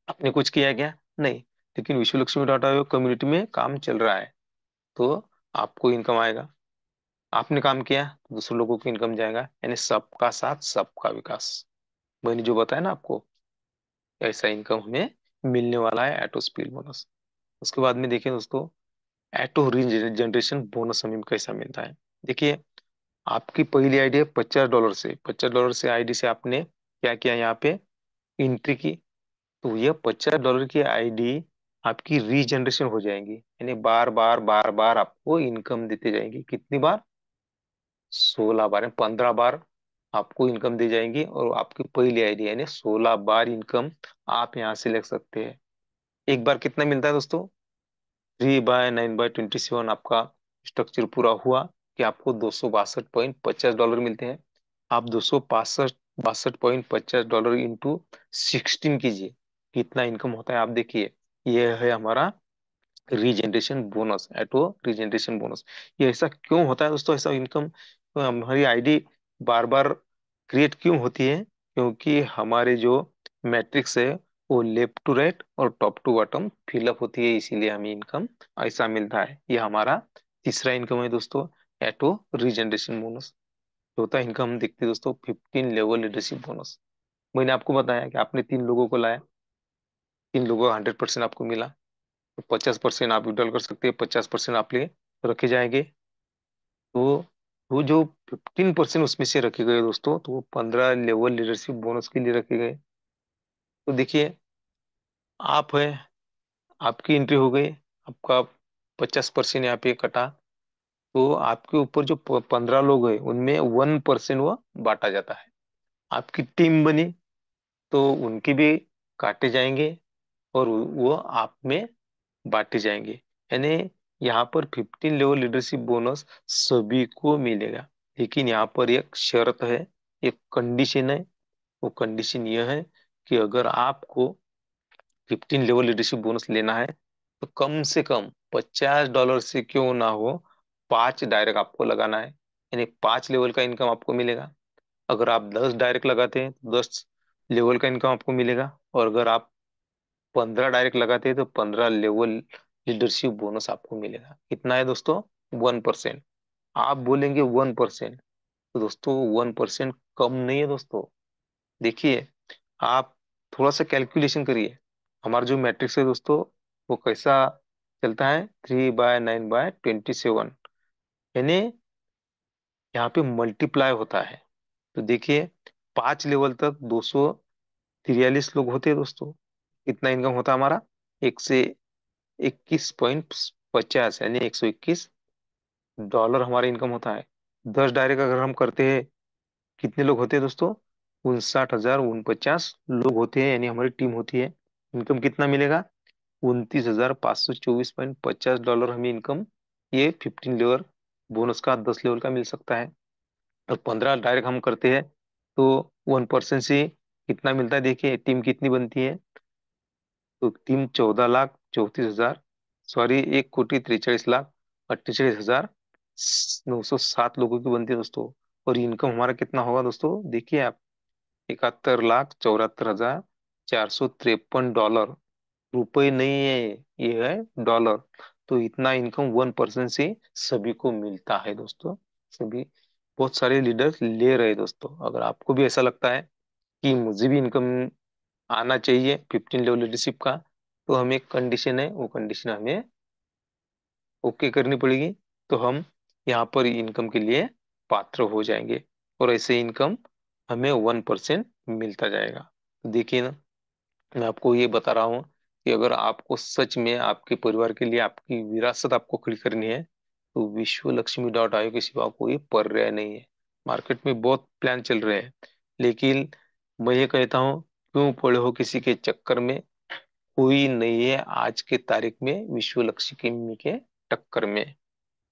आपने कुछ किया क्या? नहीं। लेकिन विश्व लक्ष्मी डॉट आयोग कम्युनिटी में काम चल रहा है, तो आपको इनकम आएगा। आपने काम किया तो दूसरे लोगों को इनकम जाएगा, यानी सबका साथ सबका विकास। मैंने जो बताया ना आपको, ऐसा इनकम हमें मिलने वाला है एटो स्पीड बोनस। उसके बाद में देखिए दोस्तों, एटो जनरेशन बोनस हमें कैसा मिलता है। देखिए, आपकी पहली आईडी है $50 से आईडी से आपने क्या किया, यहाँ पे एंट्री की, तो ये $50 की आईडी आपकी रीजनरेशन हो जाएंगी, यानी बार बार बार बार आपको इनकम देते जाएंगी। कितनी बार? 16 बार, 15 बार आपको इनकम दी जाएंगी। और आपकी पहली आईडी, यानी 16 बार इनकम आप यहाँ से ले सकते हैं। एक बार कितना मिलता है दोस्तों? 3/9/27 आपका स्ट्रक्चर पूरा हुआ कि आपको 262.50 डॉलर मिलते हैं। आप 262.50 डॉलर इंटू 16 कीजिए, कितना इनकम होता है आप देखिए। ये है हमारा रीजनरेशन बोनस, एटो रीजनरेशन बोनस। ये ऐसा क्यों होता है दोस्तों? ऐसा इनकम हमारी आईडी बार बार क्रिएट क्यों होती है? क्योंकि हमारे जो मैट्रिक्स है वो लेफ्ट टू राइट और टॉप टू बॉटम फिलअप होती है, इसीलिए हमें इनकम ऐसा मिलता है। ये हमारा तीसरा इनकम है दोस्तों, एटो रीजनरेशन बोनस। चौथा इनकम हम देखते हैं दोस्तों, 15 लेवल लीडरशिप बोनस। मैंने आपको बताया कि आपने 3 लोगों को लाया, 3 लोगों का 100% आपको मिला, तो 50% आप विड्रॉल कर सकते हैं, 50% आप लिए रखे जाएंगे। तो वो जो 15% उसमें से रखे गए दोस्तों, तो वो 15 लेवल लीडरशिप बोनस के लिए रखे गए। तो देखिए, आप है, आपकी एंट्री हो गई, आपका 50% यहाँ पे कटा, तो आपके ऊपर जो 15 लोग हैं उनमें 1% वो बांटा जाता है। आपकी टीम बनी तो उनके भी काटे जाएंगे और वो आप में बांटे जाएंगे। यानी यहाँ पर 15 लेवल लीडरशिप बोनस सभी को मिलेगा, लेकिन यहाँ पर एक शर्त है, एक कंडीशन है। वो कंडीशन यह है कि अगर आपको 15 लेवल लीडरशिप बोनस लेना है तो कम से कम 50 डॉलर से क्यों ना हो, 5 डायरेक्ट आपको लगाना है, यानी 5 लेवल का इनकम आपको मिलेगा। अगर आप 10 डायरेक्ट लगाते हैं तो 10 लेवल का इनकम आपको मिलेगा, और अगर आप 15 डायरेक्ट लगाते हैं तो 15 लेवल लीडरशिप बोनस आपको मिलेगा। कितना है दोस्तों? 1%। आप बोलेंगे 1%, तो दोस्तों 1% कम नहीं है दोस्तों। देखिए, आप थोड़ा सा कैलकुलेशन करिए। हमारा जो मैट्रिक्स है दोस्तों, वो कैसा चलता है? 3/9/27, यानी यहाँ पे मल्टीप्लाई होता है। तो देखिए, 5 लेवल तक 243 लोग होते हैं दोस्तों। कितना इनकम होता है हमारा? 121.50, यानी 121 डॉलर हमारा इनकम होता है। 10 डायरेक्ट अगर हम करते हैं, कितने लोग होते हैं दोस्तों? 59,049 लोग होते हैं, यानी हमारी टीम होती है। इनकम कितना मिलेगा? 29,524.50 डॉलर हमें इनकम, ये 15 लेवल बोनस का 10 लेवल का मिल सकता है। और 15 डायरेक्ट हम करते हैं तो 1% से कितना मिलता है? देखिए, टीम कितनी बनती है, तो टीम 14,34,000, सॉरी, 1,43,48,907 लोगों की बनती है दोस्तों। और इनकम हमारा कितना होगा दोस्तों? देखिए आप, 71,74,453 डॉलर। रुपए नहीं है, ये है डॉलर। तो इतना इनकम 1% से सभी को मिलता है दोस्तों। सभी, बहुत सारे लीडर्स ले रहे हैं दोस्तों। अगर आपको भी ऐसा लगता है कि मुझे भी इनकम आना चाहिए 15 लेवल लीडरशिप का, तो हमें एक कंडीशन है, वो कंडीशन हमें ओके करनी पड़ेगी, तो हम यहाँ पर इनकम के लिए पात्र हो जाएंगे, और ऐसे इनकम हमें 1% मिलता जाएगा। तो देखिए ना, मैं आपको ये बता रहा हूँ कि अगर आपको सच में आपके परिवार के लिए आपकी विरासत आपको खड़ी करनी है, तो विश्वलक्ष्मी.io के सिवा कोई पर्याय नहीं है। मार्केट में बहुत प्लान चल रहे हैं, लेकिन मैं ये कहता हूँ, क्यों पड़े हो किसी के चक्कर में? कोई नहीं है आज के तारीख में विश्व लक्ष्मी के टक्कर में।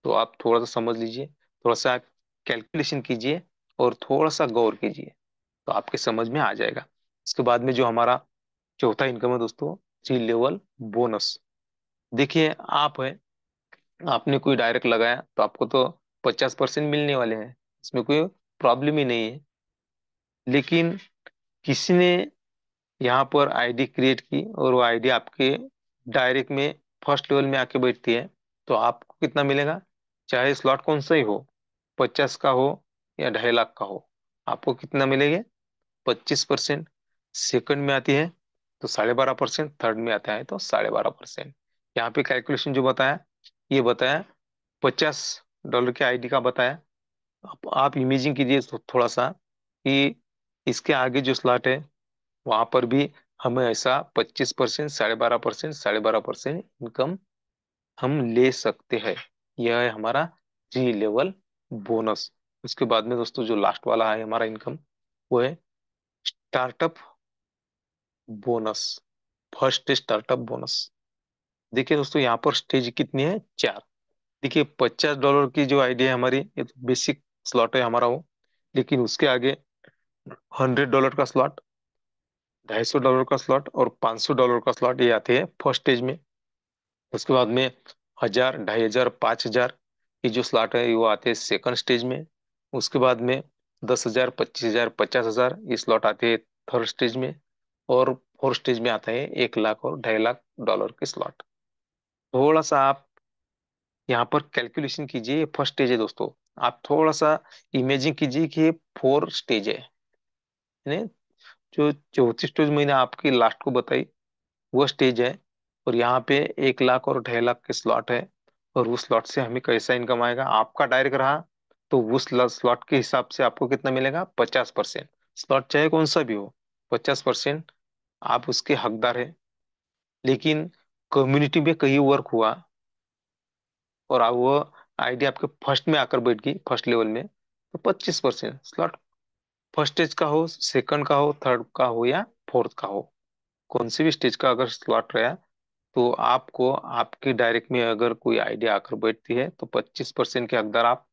तो आप थोड़ा सा समझ लीजिए, थोड़ा सा कैलकुलेशन कीजिए और थोड़ा सा गौर कीजिए, तो आपके समझ में आ जाएगा। इसके बाद में जो हमारा चौथा इनकम है दोस्तों, 3 लेवल बोनस। देखिए, आप है, आपने कोई डायरेक्ट लगाया तो आपको तो 50% मिलने वाले हैं, इसमें कोई प्रॉब्लम ही नहीं है। लेकिन किसी ने यहाँ पर आईडी क्रिएट की और वो आईडी आपके डायरेक्ट में फर्स्ट लेवल में आके बैठती है, तो आपको कितना मिलेगा? चाहे स्लॉट कौन सा ही हो, 50 का हो या 2.5 लाख का हो, आपको कितना मिलेगा? 25%। सेकंड में आती है तो 12.5%, थर्ड में आता है तो 12.5%। यहाँ पे कैलकुलेशन जो बताया, ये बताया 50 डॉलर के आईडी का बताया। आप इमेजिन कीजिए थोड़ा सा कि इसके आगे जो स्लॉट है वहां पर भी हमें ऐसा 25%, 12.5%, 12.5% इनकम हम ले सकते हैं। यह है हमारा 3 लेवल बोनस। उसके बाद में दोस्तों जो लास्ट वाला है हमारा इनकम, वो है startup bonus. First startup bonus. देखिए दोस्तों, यहाँ पर स्टेज कितनी है, 4। देखिए, $50 की जो आइडिया है हमारी, ये तो बेसिक स्लॉट है हमारा वो। लेकिन उसके आगे $100 का स्लॉट, $250 का स्लॉट और $500 का स्लॉट, ये आते हैं फर्स्ट स्टेज में। उसके बाद में 1000, 2500, 5000, ये जो स्लॉट है वो आते हैं सेकंड स्टेज में। उसके बाद में 10,000, 25,000, 50,000, ये स्लॉट आते हैं थर्ड स्टेज में। और फोर्थ स्टेज में आता है 1 लाख और $2.5 के स्लॉट। थोड़ा सा आप यहाँ पर कैलकुलेशन कीजिए, ये फर्स्ट स्टेज है दोस्तों। आप थोड़ा सा इमेजिन कीजिए कि ये 4 स्टेज है, यानी जो चौथी स्टेज मैंने आपकी लास्ट को बताई वो स्टेज है। और यहाँ पे 1 लाख और 2.5 लाख के स्लॉट है। और उस स्लॉट से हमें कैसा इनकम आएगा, आपका डायरेक्ट रहा तो उस स्लॉट के हिसाब से आपको कितना मिलेगा, 50%। स्लॉट चाहे कौन सा भी हो, 50% आप उसके हकदार है। लेकिन कम्युनिटी में कहीं वर्क हुआ और वो आइडिया आपके फर्स्ट में आकर बैठ गई, फर्स्ट लेवल में, तो 25% स्लॉट, फर्स्ट स्टेज का हो, सेकंड का हो, थर्ड का हो या फोर्थ का हो, कौन से भी स्टेज का अगर स्लॉट रहा, तो आपको आपके डायरेक्ट में अगर कोई आइडिया आकर बैठती है तो 25% के हकदार आप।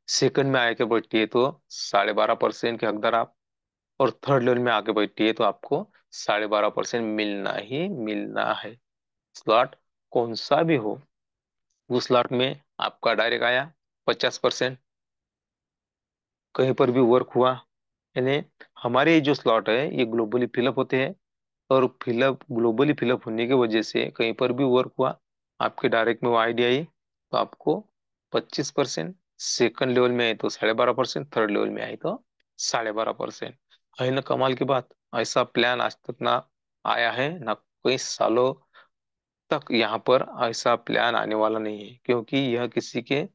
सेकंड में आकर बैठती है तो 12.5% के हकदार आप। और थर्ड लेवल में आके बैठती है तो आपको 12.5% मिलना ही मिलना है। स्लॉट कौन सा भी हो, उस स्लॉट में आपका डायरेक्ट आया 50%। कहीं पर भी वर्क हुआ, यानी हमारे ये जो स्लॉट है ये ग्लोबली फिलअप होते हैं। और फिलअप ग्लोबली फिलअप होने की वजह से कहीं पर भी वर्क हुआ, आपके डायरेक्ट में वो आईडी आई तो आपको 25%। सेकंड लेवल में आए तो 12.5%, थर्ड लेवल में आए तो 12.5%। है ना कमाल की बात। ऐसा प्लान आज तक ना आया है ना कई सालों तक यहाँ पर ऐसा प्लान आने वाला नहीं है, क्योंकि यह किसी के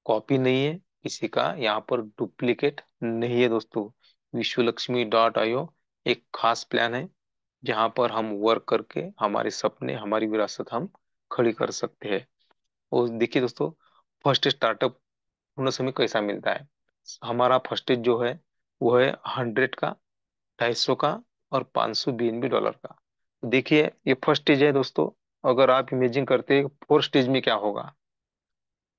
कॉपी नहीं है, किसी का यहाँ पर डुप्लीकेट नहीं है दोस्तों। विश्वलक्ष्मी.io एक खास प्लान है जहाँ पर हम वर्क करके हमारे सपने, हमारी विरासत हम खड़ी कर सकते हैं। और देखिए दोस्तों, फर्स्ट स्टार्टअप बोनस हमें कैसा मिलता है। हमारा फर्स्ट जो है वो है 100 का, 250 का और 500 BNB डॉलर का। देखिए, ये फर्स्ट स्टेज है दोस्तों। अगर आप इमेजिन करते हैं फोर्थ स्टेज में क्या होगा,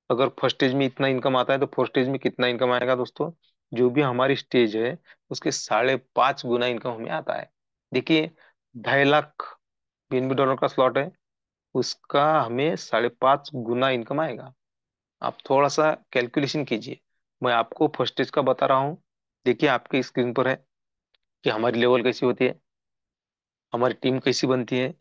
अगर फर्स्ट स्टेज में इतना इनकम आता है तो फोर्थ स्टेज में कितना इनकम आएगा दोस्तों। जो भी हमारी स्टेज है उसके 5.5 गुना इनकम हमें आता है। देखिए, 2.5 लाख BNB डॉलर का स्लॉट है, उसका हमें 5.5 गुना इनकम आएगा। आप थोड़ा सा कैलकुलेशन कीजिए। मैं आपको फर्स्ट स्टेज का बता रहा हूँ। देखिए, आपके स्क्रीन पर है कि हमारी लेवल कैसी होती है, हमारी टीम कैसी बनती है,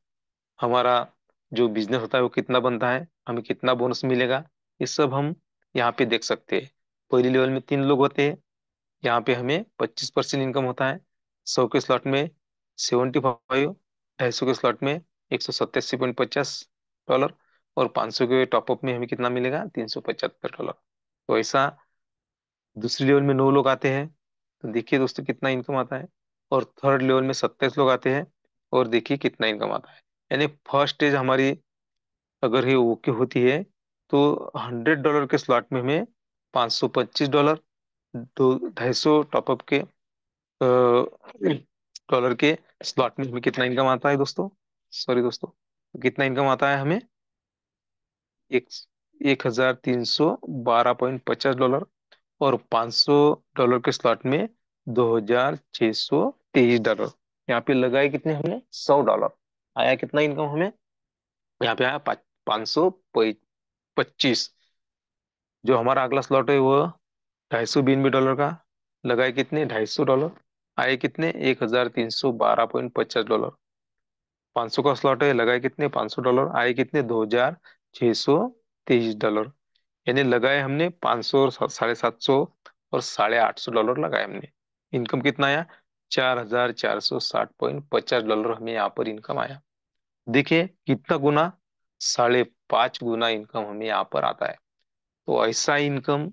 हमारा जो बिजनेस होता है वो कितना बनता है, हमें कितना बोनस मिलेगा, ये सब हम यहाँ पे देख सकते हैं। पहली लेवल में 3 लोग होते हैं, यहाँ पे हमें 25% इनकम होता है। 100 के स्लॉट में 75, 250 के स्लॉट में $187.50, और 500 के टॉपअप में हमें कितना मिलेगा, $375। तो ऐसा दूसरी लेवल में 9 लोग आते हैं, तो देखिए दोस्तों कितना इनकम आता है। और थर्ड लेवल में 27 लोग आते हैं, और देखिए कितना इनकम आता है। यानी फर्स्ट स्टेज हमारी अगर ये ओके होती है तो $100 के स्लॉट में हमें $525, दो 250 टॉपअप के डॉलर के स्लॉट में हमें कितना इनकम आता है दोस्तों, सॉरी दोस्तों, कितना इनकम आता है हमें, एक $1,312.50। और $500 के स्लॉट में $2,623। यहाँ पे लगाए कितने हमने, $100। आया कितना इनकम हमें, यहाँ पे आया 525। जो हमारा अगला स्लॉट है वो 250 BNB डॉलर का, लगाए कितने, $250। आए कितने, $1,312.50। 500 का स्लॉट है, लगाए कितने, $500। आए कितने, $2,623। यानी लगाए हमने 500 और 750 और $850 लगाए हमने। इनकम कितना आया, $4,460.50 हमें यहाँ पर इनकम आया। देखिए कितना गुना, 5.5 गुना इनकम हमें यहाँ पर आता है। तो ऐसा इनकम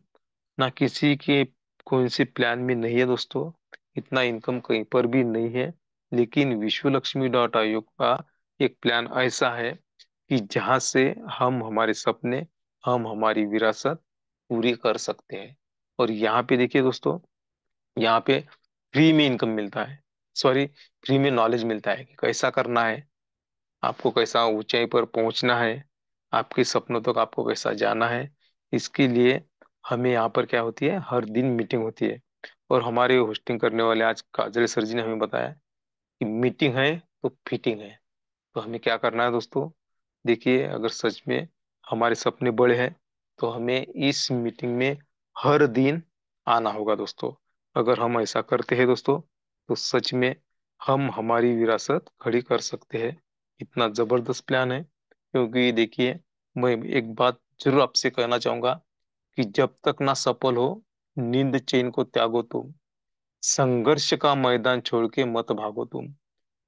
ना किसी के कौन से प्लान में नहीं है दोस्तों, इतना इनकम कहीं पर भी नहीं है। लेकिन विश्वलक्ष्मी.io का एक प्लान ऐसा है कि जहां से हम हमारे सपने, हम हमारी विरासत पूरी कर सकते हैं। और यहाँ पे देखिए दोस्तों, यहाँ पे फ्री में इनकम मिलता है, सॉरी, फ्री में नॉलेज मिलता है कि कैसा करना है, आपको कैसा ऊंचाई पर पहुंचना है, आपके सपनों तक आपको कैसा जाना है, इसके लिए हमें यहाँ पर क्या होती है, हर दिन मीटिंग होती है। और हमारे होस्टिंग करने वाले आज काजल सर जी ने हमें बताया कि मीटिंग है तो फिटिंग है। तो हमें क्या करना है दोस्तों, देखिए अगर सच में हमारे सपने बड़े हैं तो हमें इस मीटिंग में हर दिन आना होगा दोस्तों। अगर हम ऐसा करते हैं दोस्तों, तो सच में हम हमारी विरासत खड़ी कर सकते हैं। इतना जबरदस्त प्लान है, क्योंकि देखिए मैं एक बात जरूर आपसे कहना चाहूंगा कि जब तक ना सफल हो, नींद चैन को त्यागो तुम, संघर्ष का मैदान छोड़ के मत भागो तुम,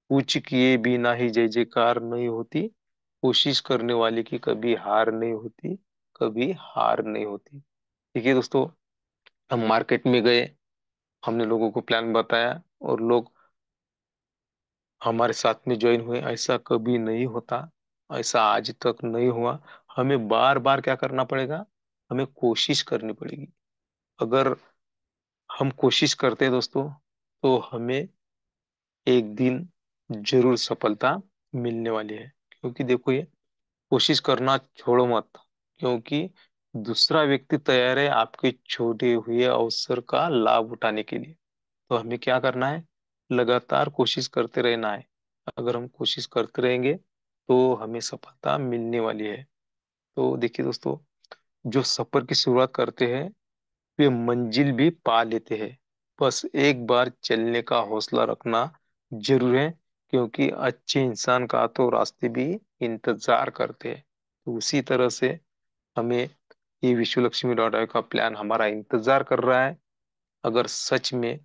कुछ किए बिना ही जय जयकार नहीं होती, कोशिश करने वाले की कभी हार नहीं होती, कभी हार नहीं होती। ठीक है दोस्तों, हम मार्केट में गए, हमने लोगों को प्लान बताया और लोग हमारे साथ में ज्वाइन हुए। ऐसा कभी नहीं होता, ऐसा आज तक नहीं हुआ। हमें बार बार क्या करना पड़ेगा, हमें कोशिश करनी पड़ेगी। अगर हम कोशिश करते हैं दोस्तों, तो हमें एक दिन जरूर सफलता मिलने वाली है। क्योंकि देखो, ये कोशिश करना छोड़ो मत, क्योंकि दूसरा व्यक्ति तैयार है आपके छोड़े हुए अवसर का लाभ उठाने के लिए। तो हमें क्या करना है, लगातार कोशिश करते रहना है। अगर हम कोशिश करते रहेंगे तो हमें सफलता मिलने वाली है। तो देखिए दोस्तों, जो सफर की शुरुआत करते हैं वे मंजिल भी पा लेते हैं। बस एक बार चलने का हौसला रखना जरूर है, क्योंकि अच्छे इंसान का तो रास्ते भी इंतजार करते हैं। तो उसी तरह से हमें ये विश्व लक्ष्मी डॉट आई का प्लान हमारा इंतजार कर रहा है। अगर सच में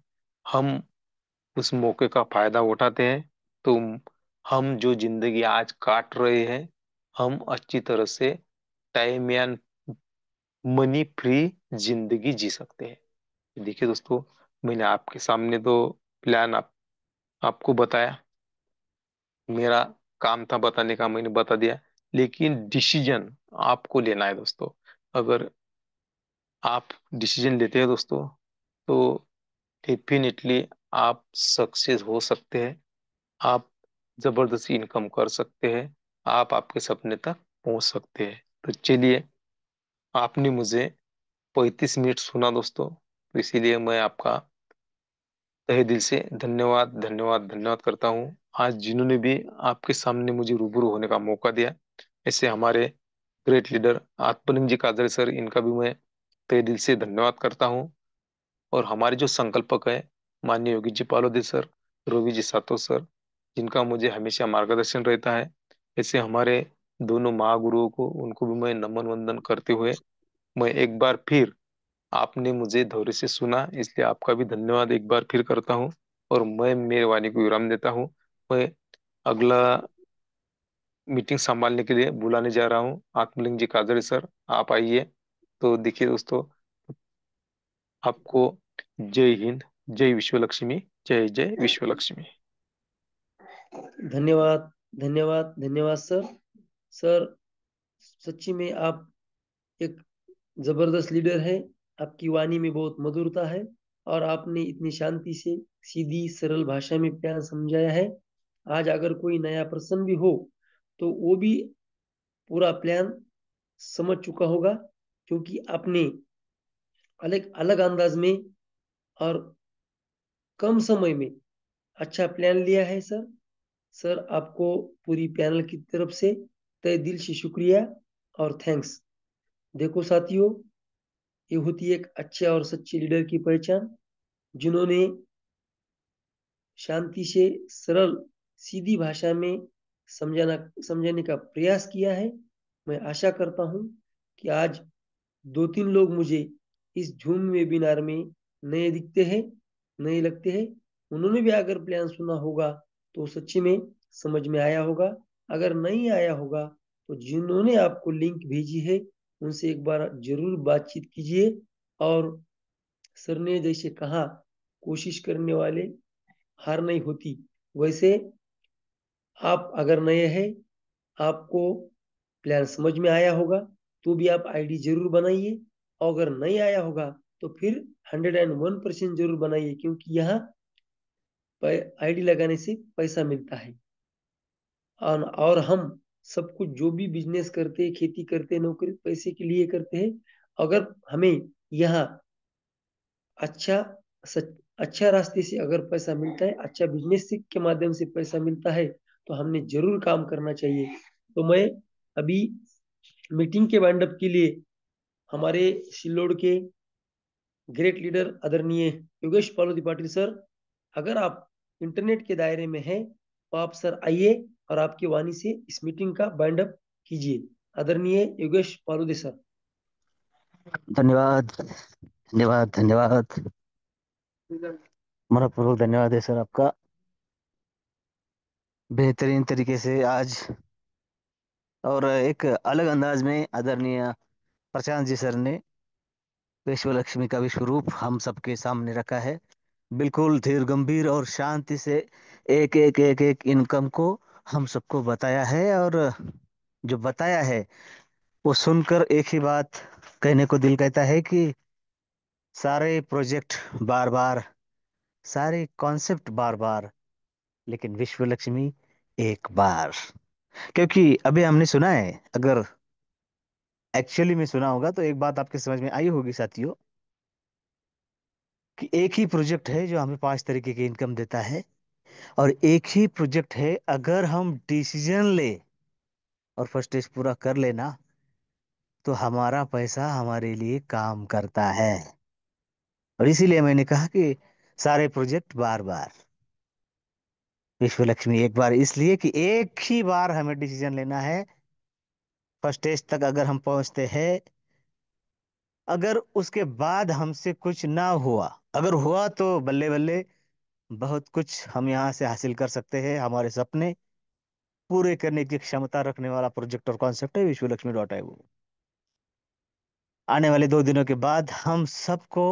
हम उस मौके का फायदा उठाते हैं, तो हम जो जिंदगी आज काट रहे हैं, हम अच्छी तरह से टाइम या मनी फ्री जिंदगी जी सकते हैं। देखिए दोस्तों, मैंने आपके सामने तो प्लान आपको बताया, मेरा काम था बताने का, मैंने बता दिया। लेकिन डिसीजन आपको लेना है दोस्तों। अगर आप डिसीजन लेते हैं दोस्तों, तो डेफिनेटली आप सक्सेस हो सकते हैं, आप जबरदस्त इनकम कर सकते हैं, आप आपके सपने तक पहुंच सकते हैं। तो चलिए, आपने मुझे 35 मिनट सुना दोस्तों, तो इसीलिए मैं आपका तहे दिल से धन्यवाद धन्यवाद धन्यवाद करता हूँ। आज जिन्होंने भी आपके सामने मुझे रूबरू होने का मौका दिया, ऐसे हमारे ग्रेट लीडर आत्मलिंग जी काजल सर, इनका भी मैं तहे दिल से धन्यवाद करता हूँ। और हमारे जो संकल्पक है, माननीय योगी जी पालोदे सर, रोवी जी सातो सर, जिनका मुझे हमेशा मार्गदर्शन रहता है, ऐसे हमारे दोनों महागुरुओं को, उनको भी मैं नमन वंदन करते हुए, मैं एक बार फिर, आपने मुझे धैर्य से सुना इसलिए आपका भी धन्यवाद एक बार फिर करता हूँ। और मैं मेरे वाणी को विराम देता हूँ। मैं अगला मीटिंग संभालने के लिए बुलाने जा रहा हूँ आत्मलिंग जी काजरी सर, आप आइए। तो देखिए दोस्तों, आपको जय हिंद, जय विश्व लक्ष्मी, जय जय विश्व लक्ष्मी। धन्यवाद, धन्यवाद, धन्यवाद सर। सर, सच्ची में आप एक जबरदस्त लीडर है। आपकी वाणी में बहुत मधुरता है और आपने इतनी शांति से सीधी सरल भाषा में प्यार समझाया है। आज अगर कोई नया पर्सन भी हो तो वो भी पूरा प्लान समझ चुका होगा, क्योंकि आपने अलग अलग अंदाज में और कम समय में अच्छा प्लान लिया है सर। सर, आपको पूरी पैनल की तरफ से तहे दिल से शुक्रिया और थैंक्स। देखो साथियों, ये होती है एक अच्छे और सच्चे लीडर की पहचान, जिन्होंने शांति से सरल सीधी भाषा में समझाना समझाने का प्रयास किया है। मैं आशा करता हूं कि आज दो तीन लोग मुझे इस झूम वेबिनार में नए दिखते हैं, नए लगते हैं। उन्होंने भी अगर प्लान सुना होगा तो सच्ची में समझ में आया होगा। अगर नहीं आया होगा तो जिन्होंने आपको लिंक भेजी है उनसे एक बार जरूर बातचीत कीजिए। और सर ने जैसे कहा, कोशिश करने वाले हार नहीं होती, वैसे आप अगर नए हैं, आपको प्लान समझ में आया होगा तो भी आप आईडी जरूर बनाइए। और अगर नहीं आया होगा तो फिर 101% जरूर बनाइए, क्योंकि यहाँ आईडी लगाने से पैसा मिलता है। और हम सब कुछ जो भी बिजनेस करते हैं, खेती करते हैं, नौकरी पैसे के लिए करते हैं, अगर हमें यहाँ अच्छा अच्छा रास्ते से अगर पैसा मिलता है, अच्छा बिजनेस के माध्यम से पैसा मिलता है, तो हमने जरूर काम करना चाहिए। तो मैं अभी मीटिंग के वाइंड अप के लिए हमारे सिल्लोड के ग्रेट लीडर आदरणीय योगेश पालोदी पाटिल सर, अगर आप इंटरनेट के दायरे में हैं तो आप सर आइए और आपकी वाणी से इस मीटिंग का बाइंड अप कीजिए। आदरणीय योगेश पालोदी सर। धन्यवाद धन्यवाद धन्यवाद। मनपूर्वक धन्यवाद है सर आपका। बेहतरीन तरीके से आज और एक अलग अंदाज में आदरणीय प्रशांत जी सर ने विश्व लक्ष्मी का विश्व रूप हम सबके सामने रखा है। बिल्कुल धीर गंभीर और शांति से एक एक एक एक इनकम को हम सबको बताया है। और जो बताया है वो सुनकर एक ही बात कहने को दिल कहता है कि सारे प्रोजेक्ट बार बार, सारे कॉन्सेप्ट बार बार, लेकिन विश्व लक्ष्मी एक बार। क्योंकि अभी हमने सुना है, अगर एक्चुअली में सुना होगा तो एक बात आपके समझ में आई होगी साथियों, कि एक ही प्रोजेक्ट है जो हमें 5 तरीके की इनकम देता है। और एक ही प्रोजेक्ट है, अगर हम डिसीजन ले और फर्स्ट स्टेज पूरा कर लेना तो हमारा पैसा हमारे लिए काम करता है। और इसीलिए मैंने कहा कि सारे प्रोजेक्ट बार बार, विश्व लक्ष्मी एक बार, इसलिए कि एक ही बार हमें डिसीजन लेना है। फर्स्ट स्टेज तक अगर हम पहुंचते हैं, अगर उसके बाद हमसे कुछ ना हुआ, अगर हुआ तो बल्ले बल्ले, बहुत कुछ हम यहाँ से हासिल कर सकते हैं। हमारे सपने पूरे करने की क्षमता रखने वाला प्रोजेक्ट और कॉन्सेप्ट है विश्व लक्ष्मी डॉट आई। आने वाले 2 दिनों के बाद हम सबको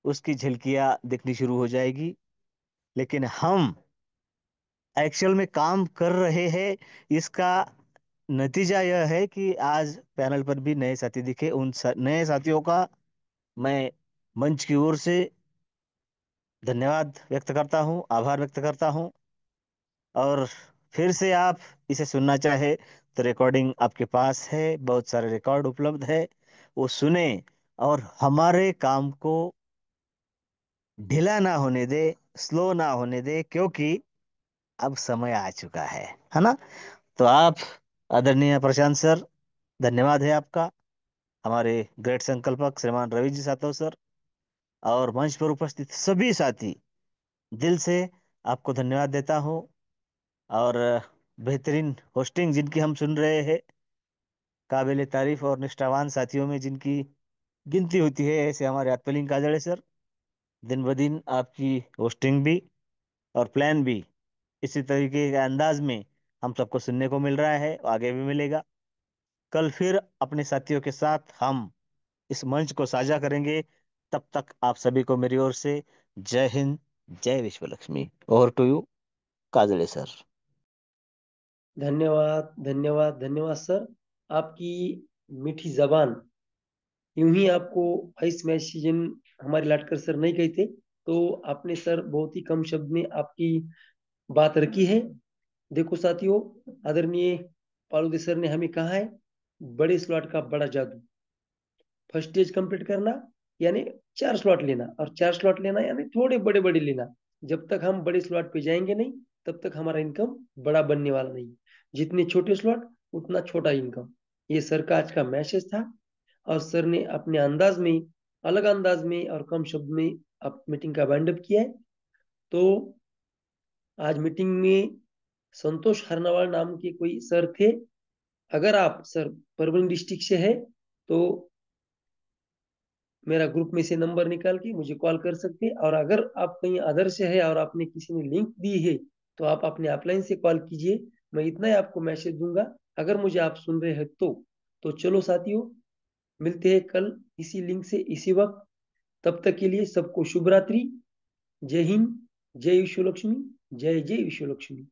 उसकी झलकियां दिखनी शुरू हो जाएगी। लेकिन हम एक्चुअल में काम कर रहे हैं, इसका नतीजा यह है कि आज पैनल पर भी नए साथी दिखे। उन नए साथियों का मैं मंच की ओर से धन्यवाद व्यक्त करता हूं, आभार व्यक्त करता हूं। और फिर से आप इसे सुनना चाहे तो रिकॉर्डिंग आपके पास है, बहुत सारे रिकॉर्ड उपलब्ध है, वो सुने और हमारे काम को ढीला ना होने दे, स्लो ना होने दे, क्योंकि अब समय आ चुका है ना। तो आप, आदरणीय प्रशांत सर, धन्यवाद है आपका। हमारे ग्रेट संकल्पक श्रीमान रवि जी सातव सर और मंच पर उपस्थित सभी साथी, दिल से आपको धन्यवाद देता हूँ। और बेहतरीन होस्टिंग जिनकी हम सुन रहे हैं, काबिल तारीफ और निष्ठावान साथियों में जिनकी गिनती होती है, ऐसे हमारे आत्मलिंग काजड़े सर, दिन ब दिन आपकी होस्टिंग भी और प्लान भी इसी तरीके के अंदाज में हम सबको सुनने को मिल रहा है, आगे भी मिलेगा। कल फिर अपने साथियों के साथ हम इस मंच को साझा करेंगे। तब तक आप सभी को मेरी ओर से जय हिंद, जय Vishwa Lakshmi. Over to you Kajade sir. धन्यवाद धन्यवाद धन्यवाद सर। आपकी मीठी जबान यूं ही आपको आइस मैच सीजन हमारे लाटकर सर नहीं कहते, तो आपने सर बहुत ही कम शब्द में आपकी बात रखी है। देखो साथियों, आदरणीय पालूदे सर ने हमें कहा है, बड़े स्लॉट का बड़ा जादू। फर्स्ट स्टेज कंप्लीट करना यानी 4 स्लॉट लेना, और 4 स्लॉट लेना यानी थोड़े बड़े बड़े लेना। जब तक हम बड़े स्लॉट पे जाएंगे नहीं, तब तक हमारा इनकम बड़ा बनने वाला नहीं। जितने छोटे स्लॉट उतना छोटा इनकम। ये सर का आज का मैसेज था। और सर ने अपने अंदाज में, अलग अंदाज में और कम शब्द में आप मीटिंग का वाइंड अप किया है। तो आज मीटिंग में संतोष हरनावाल नाम के कोई सर थे। अगर आप सर परभणी डिस्ट्रिक्ट से है तो मेरा ग्रुप में से नंबर निकाल के मुझे कॉल कर सकते हैं। और अगर आप कहीं अदर से है और आपने किसी ने लिंक दी है, तो आप अपने अपलाइन से कॉल कीजिए। मैं इतना ही आपको मैसेज दूंगा, अगर मुझे आप सुन रहे हैं तो चलो साथियों, मिलते हैं कल इसी लिंक से इसी वक्त। तब तक के लिए सबको शुभ रात्रि। जय हिंद, जय विश्व लक्ष्मी, जय जय विश्व लक्ष्मी।